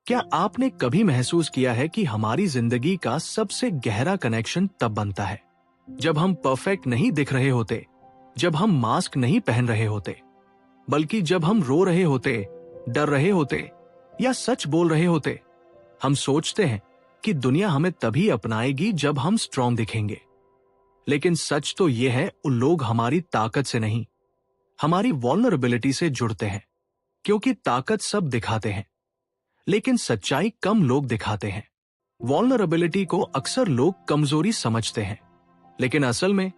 क्या आपने कभी महसूस किया है कि हमारी जिंदगी का सबसे गहरा कनेक्शन तब बनता है जब हम परफेक्ट नहीं दिख रहे होते, जब हम मास्क नहीं पहन रहे होते, बल्कि जब हम रो रहे होते, डर रहे होते या सच बोल रहे होते। हम सोचते हैं कि दुनिया हमें तभी अपनाएगी जब हम स्ट्रांग दिखेंगे, लेकिन सच तो यह है उन लोग हमारी ताकत से नहीं, हमारी वल्नरेबिलिटी से जुड़ते हैं। क्योंकि ताकत सब दिखाते हैं, लेकिन सच्चाई कम लोग दिखाते हैं। वल्नरेबिलिटी को अक्सर लोग कमजोरी समझते हैं, लेकिन असल में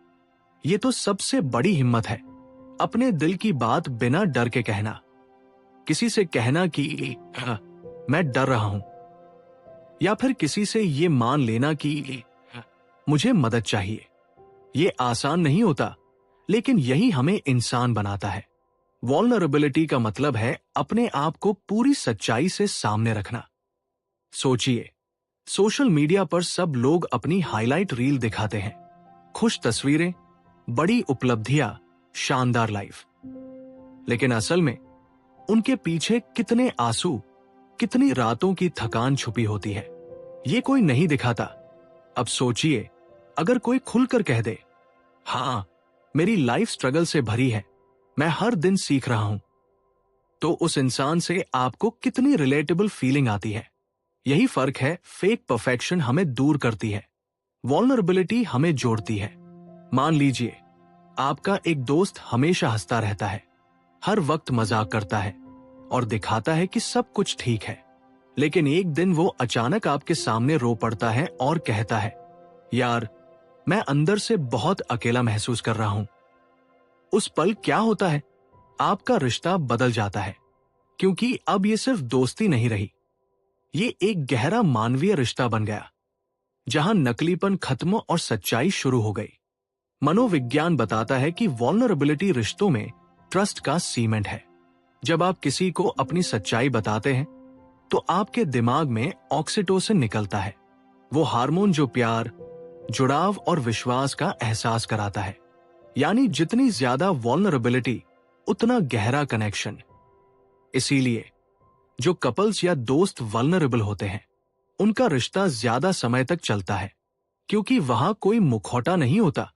ये तो सबसे बड़ी हिम्मत है। अपने दिल की बात बिना डर के कहना, किसी से कहना कि मैं डर रहा हूं, या फिर किसी से ये मान लेना कि मुझे मदद चाहिए। ये आसान नहीं होता, लेकिन यही हमें इंसान बनाता है। वल्नरेबिलिटी का मतलब है अपने आप को पूरी सच्चाई से सामने रखना। सोचिए, सोशल मीडिया पर सब लोग अपनी हाइलाइट रील दिखाते हैं, खुश तस्वीरें, बड़ी उपलब्धियां, शानदार लाइफ। लेकिन असल में उनके पीछे कितने आंसू, कितनी रातों की थकान छुपी होती है, ये कोई नहीं दिखाता। अब सोचिए, अगर कोई खुलकर कह दे, हाँ, मेरी लाइफ स्ट्रगल से भरी है, मैं हर दिन सीख रहा हूं, तो उस इंसान से आपको कितनी रिलेटेबल फीलिंग आती है। यही फर्क है। फेक परफेक्शन हमें दूर करती है, वल्नरेबिलिटी हमें जोड़ती है। मान लीजिए, आपका एक दोस्त हमेशा हंसता रहता है, हर वक्त मजाक करता है और दिखाता है कि सब कुछ ठीक है, लेकिन एक दिन वो अचानक आपके सामने रो पड़ता है और कहता है, यार, मैं अंदर से बहुत अकेला महसूस कर रहा हूं। उस पल क्या होता है? आपका रिश्ता बदल जाता है, क्योंकि अब ये सिर्फ दोस्ती नहीं रही, ये एक गहरा मानवीय रिश्ता बन गया, जहां नकलीपन खत्म और सच्चाई शुरू हो गई। मनोविज्ञान बताता है कि वल्नरेबिलिटी रिश्तों में ट्रस्ट का सीमेंट है। जब आप किसी को अपनी सच्चाई बताते हैं, तो आपके दिमाग में ऑक्सीटोसिन निकलता है, वो हार्मोन जो प्यार, जुड़ाव और विश्वास का एहसास कराता है। यानी जितनी ज्यादा वल्नरेबिलिटी, उतना गहरा कनेक्शन। इसीलिए जो कपल्स या दोस्त वल्नरेबल होते हैं, उनका रिश्ता ज्यादा समय तक चलता है, क्योंकि वहां कोई मुखौटा नहीं होता,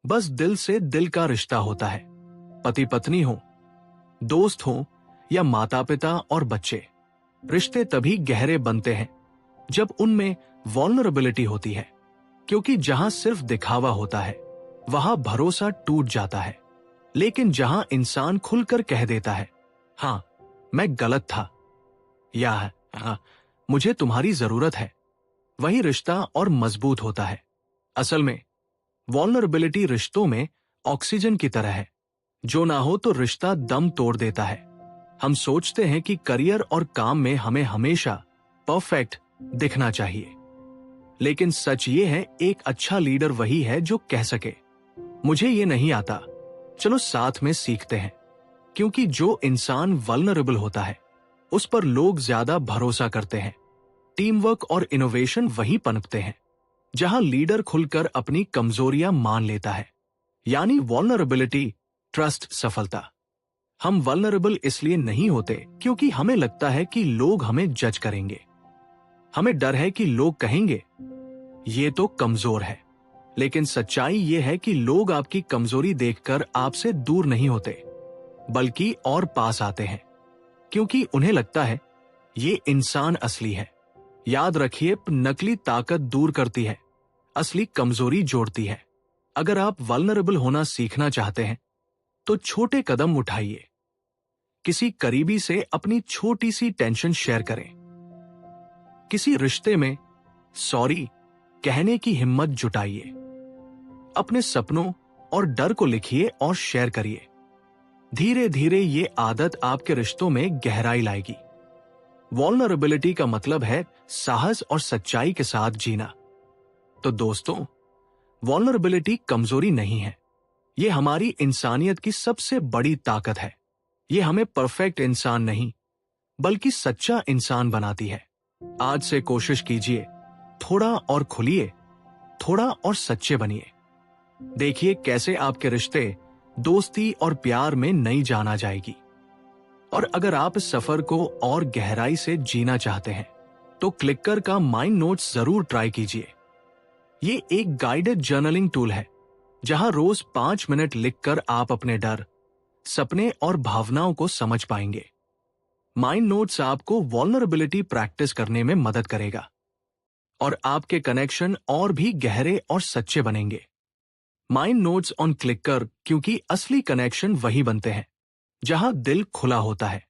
बस दिल से दिल का रिश्ता होता है। पति पत्नी हो, दोस्त हो या माता पिता और बच्चे, रिश्ते तभी गहरे बनते हैं जब उनमें वल्नरेबिलिटी होती है, क्योंकि जहां सिर्फ दिखावा होता है, वहां भरोसा टूट जाता है। लेकिन जहां इंसान खुलकर कह देता है, हाँ, मैं गलत था, या हाँ, मुझे तुम्हारी जरूरत है, वही रिश्ता और मजबूत होता है। असल में वल्नरेबिलिटी रिश्तों में ऑक्सीजन की तरह है, जो ना हो तो रिश्ता दम तोड़ देता है। हम सोचते हैं कि करियर और काम में हमें हमेशा परफेक्ट दिखना चाहिए, लेकिन सच ये है, एक अच्छा लीडर वही है जो कह सके, मुझे ये नहीं आता, चलो साथ में सीखते हैं। क्योंकि जो इंसान वल्नरेबल होता है, उस पर लोग ज्यादा भरोसा करते हैं। टीम वर्क और इनोवेशन वही पनपते हैं जहां लीडर खुलकर अपनी कमजोरियां मान लेता है। यानी वल्नरेबिलिटी, ट्रस्ट, सफलता। हम वल्नरेबल इसलिए नहीं होते क्योंकि हमें लगता है कि लोग हमें जज करेंगे, हमें डर है कि लोग कहेंगे ये तो कमजोर है। लेकिन सच्चाई ये है कि लोग आपकी कमजोरी देखकर आपसे दूर नहीं होते, बल्कि और पास आते हैं, क्योंकि उन्हें लगता है ये इंसान असली है। याद रखिए, नकली ताकत दूर करती है, असली कमजोरी जोड़ती है। अगर आप वल्नरेबल होना सीखना चाहते हैं, तो छोटे कदम उठाइए। किसी करीबी से अपनी छोटी सी टेंशन शेयर करें, किसी रिश्ते में सॉरी कहने की हिम्मत जुटाइए, अपने सपनों और डर को लिखिए और शेयर करिए। धीरे धीरे ये आदत आपके रिश्तों में गहराई लाएगी। वल्नरेबिलिटी का मतलब है साहस और सच्चाई के साथ जीना। तो दोस्तों, वल्नरेबिलिटी कमजोरी नहीं है, ये हमारी इंसानियत की सबसे बड़ी ताकत है। ये हमें परफेक्ट इंसान नहीं, बल्कि सच्चा इंसान बनाती है। आज से कोशिश कीजिए, थोड़ा और खुलिए, थोड़ा और सच्चे बनिए। देखिए कैसे आपके रिश्ते दोस्ती और प्यार में नई जान आ जाएगी। और अगर आप इस सफर को और गहराई से जीना चाहते हैं तो क्लिकर का माइंड नोट्स जरूर ट्राई कीजिए। ये एक गाइडेड जर्नलिंग टूल है जहां रोज 5 मिनट लिखकर आप अपने डर, सपने और भावनाओं को समझ पाएंगे। माइंड नोट्स आपको वल्नरेबिलिटी प्रैक्टिस करने में मदद करेगा और आपके कनेक्शन और भी गहरे और सच्चे बनेंगे। माइंड नोट्स ऑन क्लिकर, क्योंकि असली कनेक्शन वही बनते हैं जहां दिल खुला होता है।